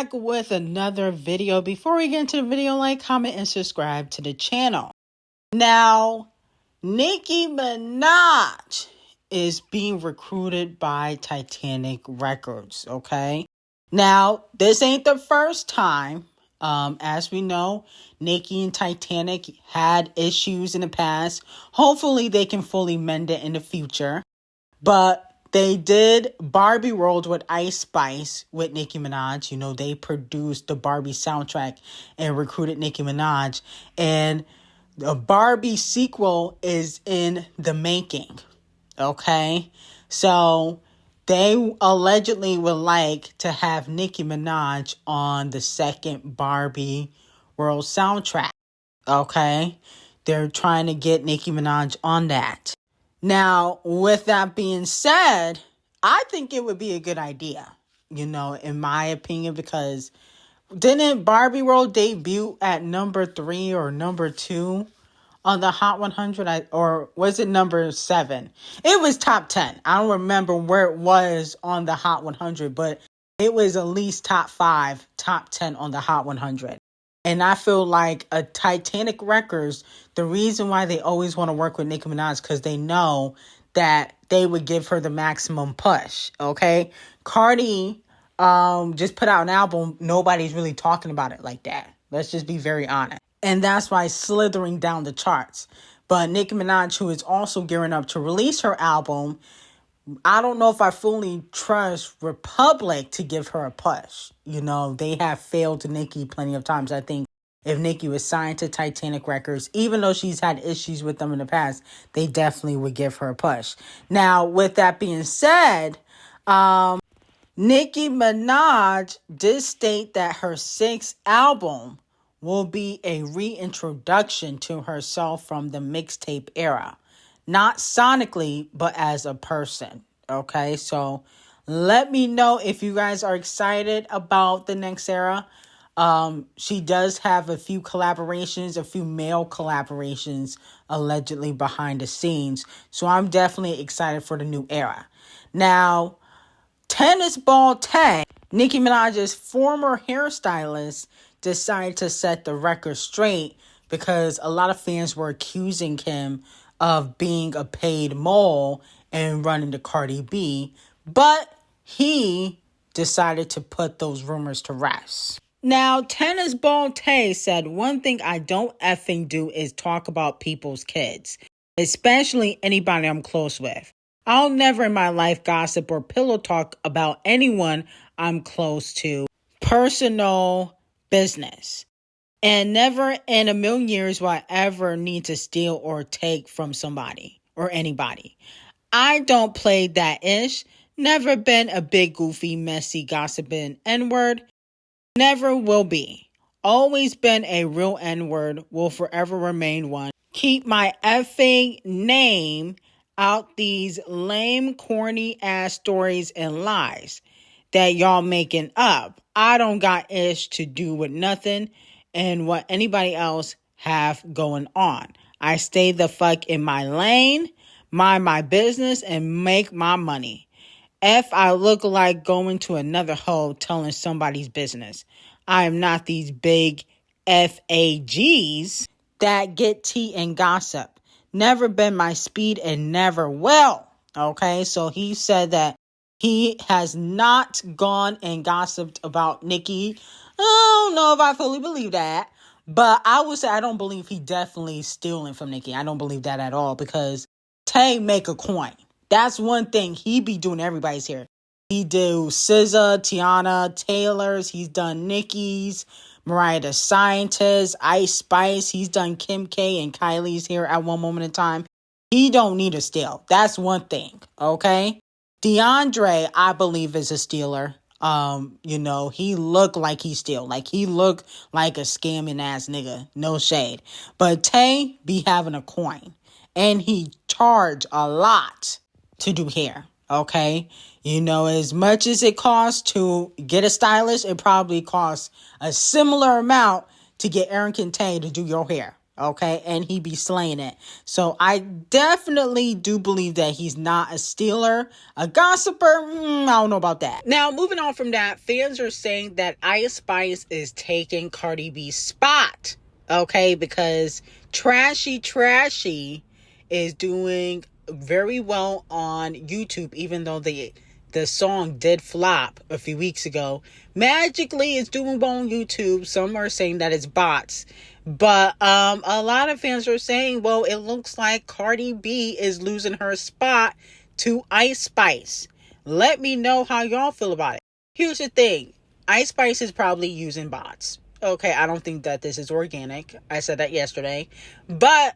back with another video. Before we get into the video, like, comment, and subscribe to the channel. Now, Nicki Minaj is being recruited by Titanic Records, okay? Now, this ain't the first time. As we know, Nicki and Titanic had issues in the past. Hopefully, they can fully mend it in the future. But they did Barbie World with Ice Spice with Nicki Minaj. You know, they produced the Barbie soundtrack and recruited Nicki Minaj. And the Barbie sequel is in the making. Okay? So they allegedly would like to have Nicki Minaj on the second Barbie World soundtrack. Okay? They're trying to get Nicki Minaj on that. Now, with that being said, I think it would be a good idea, you know, in my opinion, because didn't Barbie World debut at number 3 or number 2 on the Hot 100? Or was it number 7? It was top 10. I don't remember where it was on the Hot 100, but it was at least top 5, top 10 on the Hot 100. And I feel like a Titanic Records, the reason why they always want to work with Nicki Minaj, because they know that they would give her the maximum push, okay? Cardi just put out an album. Nobody's really talking about it like that. Let's just be very honest. And that's why it's slithering down the charts. But Nicki Minaj, who is also gearing up to release her album, I don't know if I fully trust Republic to give her a push. You know, they have failed to Nicki plenty of times. I think if Nicki was signed to Titanic Records, even though she's had issues with them in the past, they definitely would give her a push. Now, with that being said, Nicki Minaj did state that her 6th album will be a reintroduction to herself from the mixtape era. Not sonically, but as a person. Okay, so let me know if you guys are excited about the next era. She does have a few collaborations, a few male collaborations, allegedly behind the scenes. So I'm definitely excited for the new era. Now, Tennis Ball Tay, Nicki Minaj's former hairstylist, decided to set the record straight because a lot of fans were accusing him of being a paid mole and running the Cardi B, but he decided to put those rumors to rest. Now, Tennis Ball Tay said, "One thing I don't effing do is talk about people's kids, especially anybody I'm close with. I'll never in my life gossip or pillow talk about anyone I'm close to. Personal business. And never in a million years will I ever need to steal or take from somebody or anybody. I don't play that ish. Never been a big, goofy, messy, gossiping N-word. Never will be. Always been a real N-word. Will forever remain one. Keep my effing name out these lame, corny ass stories and lies that y'all making up. I don't got ish to do with nothing and what anybody else have going on. I stay the fuck in my lane, mind my business, and make my money. If I look like going to another hoe telling somebody's business. I am not these big FAGs that get tea and gossip. Never been my speed and never will." Okay, so he said that he has not gone and gossiped about Nicki. I don't know if I fully believe that. But I would say I don't believe he definitely stealing from Nicki. I don't believe that at all because Tay make a coin. That's one thing he be doing everybody's hair. He do SZA, Tiana, Taylor's. He's done Nicki's, Mariah the Scientist, Ice Spice. He's done Kim K and Kylie's hair at one moment in time. He don't need a steal. That's one thing, okay? DeAndre, I believe, is a stealer. You know, he looked like he steal. Like, he looked like a scamming ass nigga. No shade. But Tay be having a coin. And he charge a lot to do hair, okay? You know, as much as it costs to get a stylist, it probably costs a similar amount to get Aaron Tay to do your hair, Okay, and he be slaying it. So I definitely do believe that he's not a stealer. A gossiper, I don't know about that. Now, moving on from that, fans are saying that Ice Spice is taking Cardi B's spot. Okay, because Trashy is doing very well on YouTube, even though the song did flop a few weeks ago. Magically, it's doing well on YouTube. Some are saying that it's bots. But a lot of fans are saying, well, it looks like Cardi B is losing her spot to Ice Spice. Let me know how y'all feel about it. Here's the thing. Ice Spice is probably using bots. Okay, I don't think that this is organic. I said that yesterday. But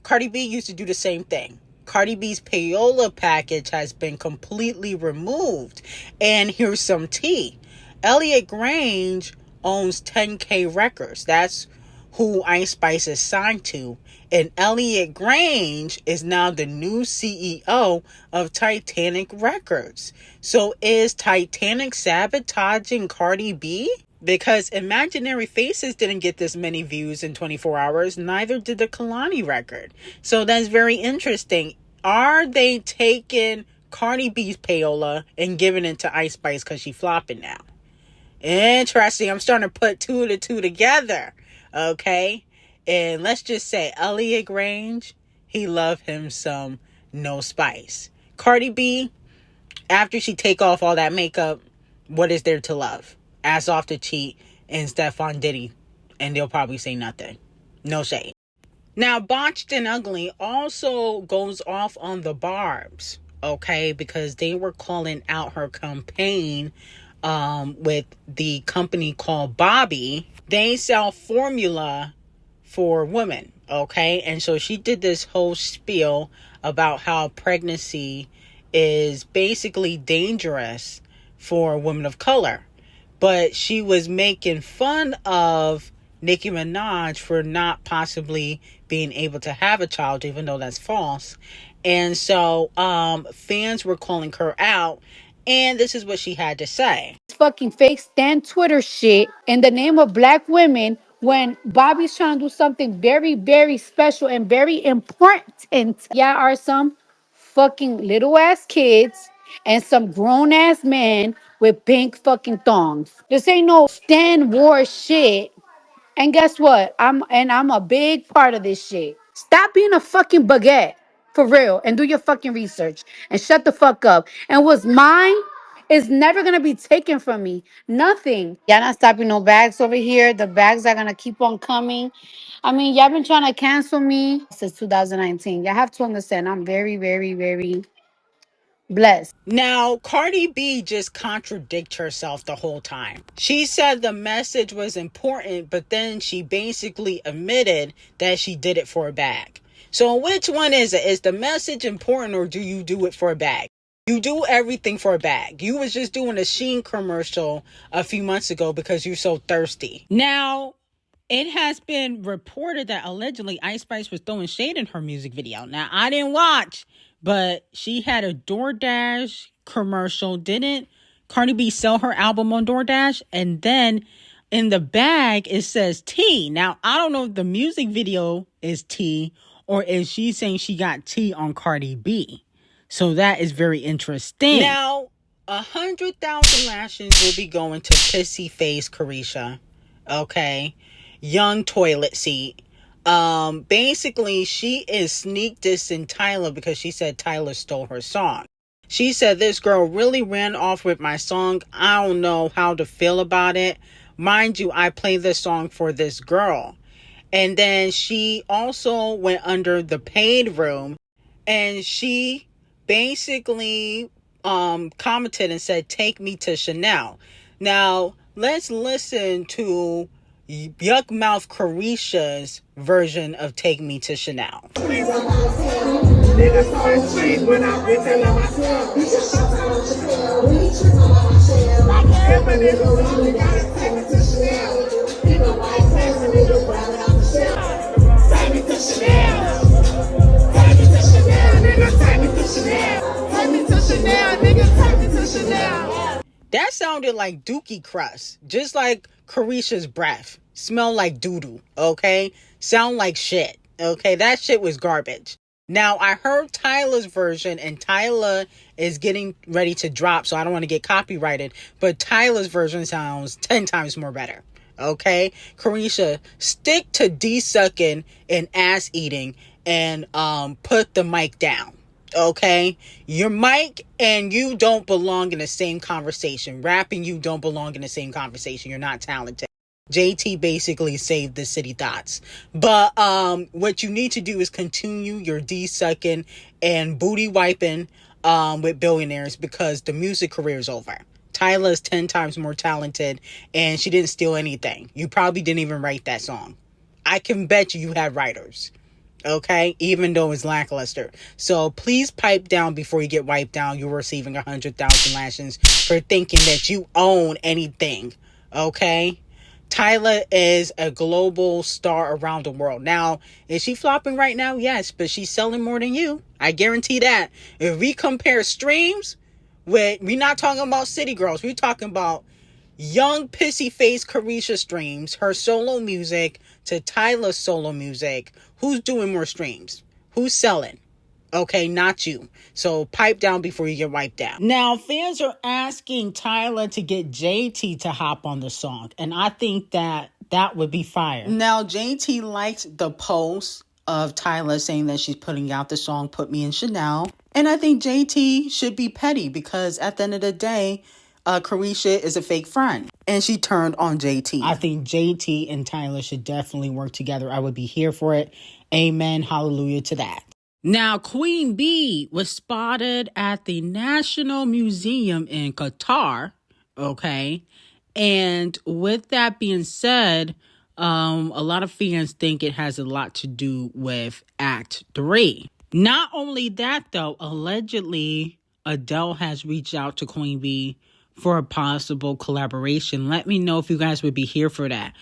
Cardi B used to do the same thing. Cardi B's payola package has been completely removed. And here's some tea. Elliot Grange owns 10K Records. That's who Ice Spice is signed to. And Elliot Grange is now the new CEO of Titanic Records. So is Titanic sabotaging Cardi B? Because Imaginary Faces didn't get this many views in 24 hours. Neither did the Kalani record. So that's very interesting. Are they taking Cardi B's payola and giving it to Ice Spice because she's flopping now? Interesting. I'm starting to put two and two together. Okay. And let's just say Elliot Grange, he loved him some No Spice. Cardi B, after she take off all that makeup, what is there to love? Ass Off the Cheat and Stephon Diddy. And they'll probably say nothing. No shade. Now, Botched and Ugly also goes off on the Barbs. Okay. Because they were calling out her campaign with the company called Bobby. They sell formula for women, okay? And so she did this whole spiel about how pregnancy is basically dangerous for women of color. But she was making fun of Nicki Minaj for not possibly being able to have a child, even though that's false. And so fans were calling her out. And this is what she had to say. Fucking fake stand Twitter shit in the name of black women when Bobby's trying to do something very, very special and very important. Yeah, are some fucking little ass kids and some grown ass men with pink fucking thongs. This ain't no stand war shit. And guess what? I'm a big part of this shit. Stop being a fucking baguette. For real. And do your fucking research. And shut the fuck up. And what's mine is never gonna be taken from me. Nothing. Y'all not stopping no bags over here. The bags are gonna keep on coming. I mean, y'all been trying to cancel me since 2019. Y'all have to understand I'm very, very, very blessed. Now, Cardi B just contradicted herself the whole time. She said the message was important, but then she basically admitted that she did it for a bag. So which one is it? Is the message important or do you do it for a bag? You do everything for a bag. You was just doing a Shein commercial a few months ago because you're so thirsty. Now, it has been reported that allegedly Ice Spice was throwing shade in her music video. Now, I didn't watch, but she had a DoorDash commercial. Didn't Cardi B sell her album on DoorDash? And then in the bag, it says tea. Now, I don't know if the music video is tea or if she's saying she got tea on Cardi B. So that is very interesting. Now, 100,000 lashes will be going to Pissy Face Carisha. Okay. Young toilet seat. Basically, she is sneak dissing Tyla because she said Tyla stole her song. She said this girl really ran off with my song. I don't know how to feel about it. Mind you, I play this song for this girl. And then she also went under the paid room and she basically commented and said, "Take me to Chanel." Now, let's listen to Yuck Mouth Carisha's version of Take Me to Chanel. That sounded like Dookie Crust, just like Carisha's breath. smell like doo-doo, okay? Sound like shit, okay? That shit was garbage. Now, I heard Tyla's version, and Tyla is getting ready to drop, so I don't want to get copyrighted, but Tyla's version sounds 10 times more better, okay? Carisha, stick to D-sucking and ass-eating and put the mic down, okay? Your mic and you don't belong in the same conversation. Rapping, you don't belong in the same conversation. You're not talented. JT basically saved the city thoughts. But what you need to do is continue your D-sucking and booty wiping with billionaires, because the music career is over. Tyla is 10 times more talented, and she didn't steal anything. You probably didn't even write that song. I can bet you had writers. Okay, even though it's lackluster. So please pipe down before you get wiped down. You're receiving 100,000 lashes for thinking that you own anything. Okay, Tyla is a global star around the world. Now, is she flopping right now? Yes, but she's selling more than you. I guarantee that. If we compare streams we're not talking about city girls. We're talking about young pissy face Carisha streams, her solo music, to Tyla's solo music. Who's doing more streams? Who's selling? Okay, not you. So pipe down before you get wiped out. Now, fans are asking Tyla to get JT to hop on the song, and I think that would be fire. Now, JT liked the post of Tyla saying that she's putting out the song Put Me in Chanel, and I think JT should be petty, because at the end of the day, Carisha is a fake friend, and she turned on JT. I think JT and Tyla should definitely work together. I would be here for it. Amen. Hallelujah to that. Now, Queen B was spotted at the National Museum in Qatar, okay? And with that being said, a lot of fans think it has a lot to do with Act 3. Not only that, though, allegedly, Adele has reached out to Queen B for a possible collaboration. Let me know if you guys would be here for that.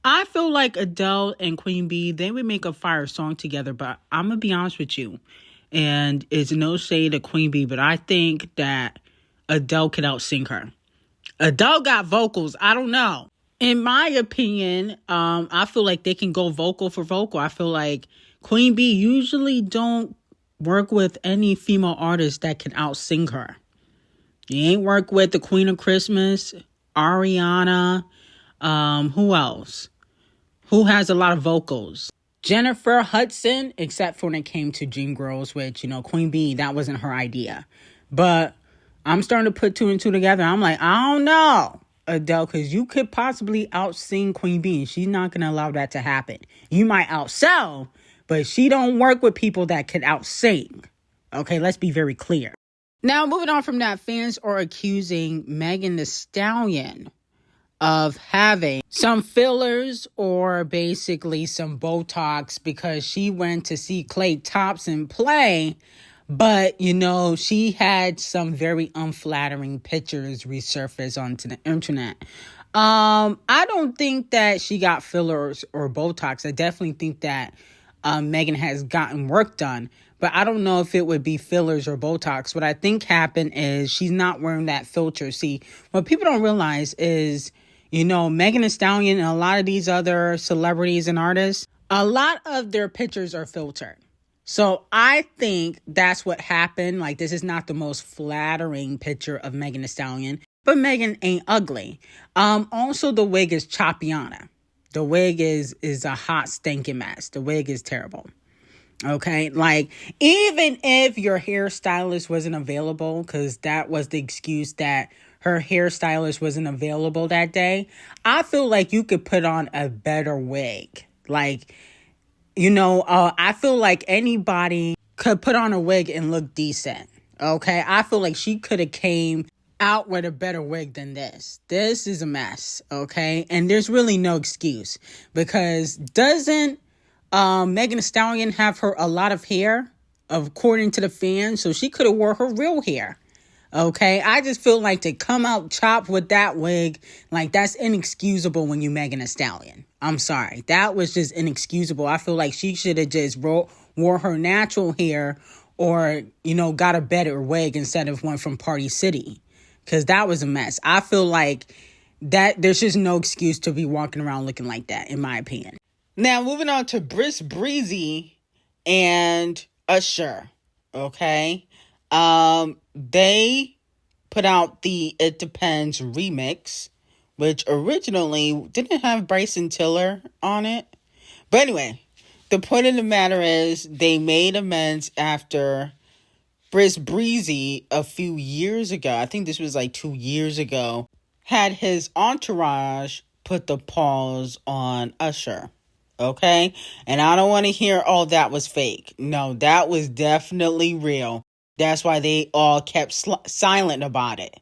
I feel like Adele and Queen B, they would make a fire song together, but I'm going to be honest with you. And it's no shade to Queen B, but I think that Adele could outsing her. Adele got vocals. I don't know. In my opinion, I feel like they can go vocal for vocal. I feel like Queen B usually don't work with any female artist that can outsing her. You ain't work with the Queen of Christmas, Ariana. Who else? Who has a lot of vocals? Jennifer Hudson, except for when it came to Dreamgirls, which, Queen B, that wasn't her idea. But I'm starting to put two and two together. I'm like, I don't know, Adele, because you could possibly outsing Queen B, and she's not going to allow that to happen. You might outsell, but she don't work with people that can outsing. Okay, let's be very clear. Now, moving on from that, fans are accusing Megan Thee Stallion of having some fillers or basically some Botox, because she went to see Klay Thompson play, but she had some very unflattering pictures resurface onto the internet. I don't think that she got fillers or Botox. I definitely think that Megan has gotten work done, but I don't know if it would be fillers or Botox. What I think happened is she's not wearing that filter. See, what people don't realize is, Megan Thee Stallion and a lot of these other celebrities and artists, a lot of their pictures are filtered. So I think that's what happened. Like, this is not the most flattering picture of Megan Thee Stallion, but Megan ain't ugly. Also, the wig is choppiana. The wig is a hot stinking mess. The wig is terrible. Okay, like, even if your hairstylist wasn't available, because that was the excuse that her hairstylist wasn't available that day, I feel like you could put on a better wig. Like, I feel like anybody could put on a wig and look decent. Okay, I feel like she could have came out with a better wig than this. This is a mess. Okay, and there's really no excuse, because doesn't Megan Thee Stallion have a lot of hair, according to the fans? So she could have wore her real hair. Okay, I just feel like to come out chopped with that wig, like, that's inexcusable when you Megan Thee Stallion. I'm sorry. That was just inexcusable. I feel like she should have just wore her natural hair, or, got a better wig instead of one from Party City, because that was a mess. I feel like that there's just no excuse to be walking around looking like that, in my opinion. Now, moving on to Briss Breezy and Usher. Okay. They put out the It Depends remix, which originally didn't have Bryson Tiller on it. But anyway, the point of the matter is they made amends after Briss Breezy a few years ago, I think this was like 2 years ago, had his entourage put the pause on Usher. Okay? And I don't want to hear, oh, that was fake. No, that was definitely real. That's why they all kept silent about it.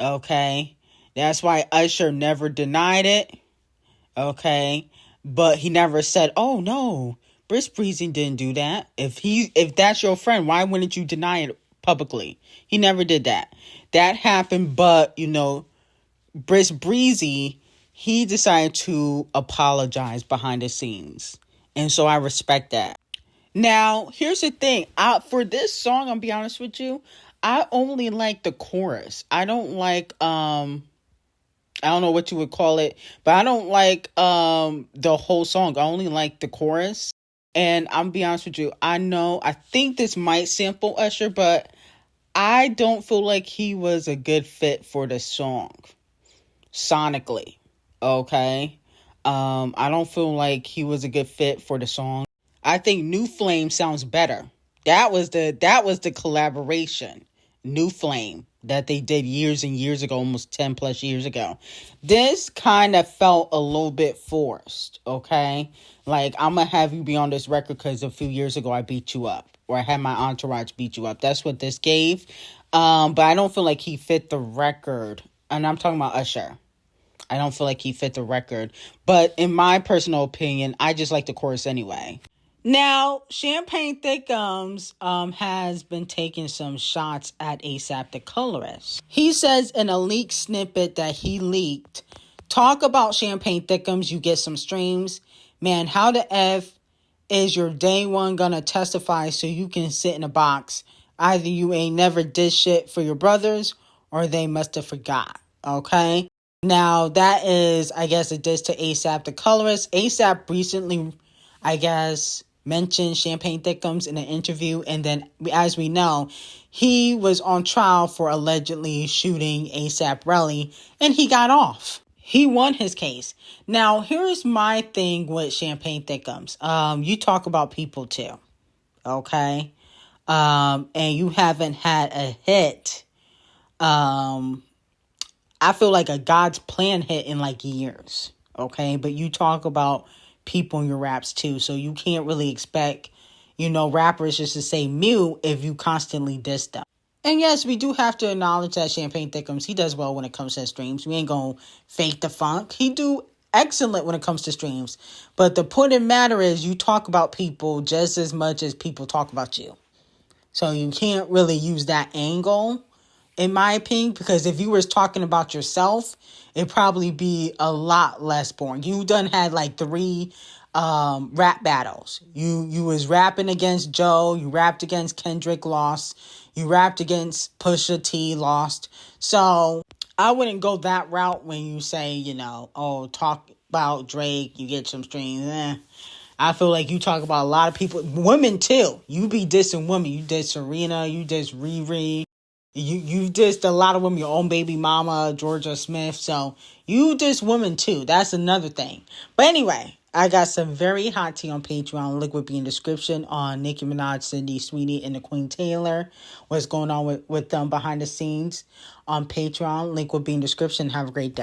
Okay? That's why Usher never denied it. Okay? But he never said, oh, no, Briss Breezy didn't do that. If that's your friend, why wouldn't you deny it publicly? He never did that. That happened, but, Briss Breezy, he decided to apologize behind the scenes. And so I respect that. Now, here's the thing. For this song, I'll be honest with you, I only like the chorus. I don't like, I don't know what you would call it, but I don't like the whole song. I only like the chorus. And I'm be honest with you, I think this might sample Usher, but I don't feel like he was a good fit for the song sonically. Okay. I don't feel like he was a good fit for the song. I think New Flame sounds better. That was the collaboration, New Flame, that they did years and years ago, almost 10 plus years ago. This kind of felt a little bit forced, okay? Like, I'm going to have you be on this record because a few years ago I beat you up, or I had my entourage beat you up. That's what this gave. But I don't feel like he fit the record. And I'm talking about Usher. I don't feel like he fit the record. But in my personal opinion, I just like the chorus anyway. Now, Champagne Thickums has been taking some shots at ASAP the colorist. He says in a leaked snippet that he leaked, talk about Champagne Thickums, you get some streams. Man, how the F is your day one gonna testify so you can sit in a box? Either you ain't never did shit for your brothers or they must have forgot, okay? Now, that is, I guess, a diss to ASAP the colorist. ASAP recently, I guess, mentioned Champagne Thickums in an interview, and then, as we know, he was on trial for allegedly shooting ASAP Rocky, and he got off. He won his case. Now, here's my thing with Champagne Thickums. You talk about people too, okay? And you haven't had a hit, I feel like a God's Plan hit in like years, okay? But you talk about people in your raps too, so you can't really expect, rappers just to say mute if you constantly diss them. And yes, we do have to acknowledge that Champagne Thickums, he does well when it comes to streams. We ain't gonna fake the funk. He do excellent when it comes to streams. But the point of the matter is you talk about people just as much as people talk about you. So you can't really use that angle, in my opinion, because if you was talking about yourself, it'd probably be a lot less boring. You done had like 3 rap battles. You was rapping against Joe, you rapped against Kendrick, lost. You rapped against Pusha T, lost. So I wouldn't go that route when you say, talk about Drake, you get some streams. I feel like you talk about a lot of people, women too. You be dissing women. You diss Serena, you diss Riri. You dissed a lot of women, your own baby mama, Georgia Smith. So you diss women too. That's another thing. But anyway, I got some very hot tea on Patreon. Link will be in the description on Nicki Minaj, Cindy Sweetie, and the Queen Taylor. What's going on with them behind the scenes on Patreon. Link will be in the description. Have a great day.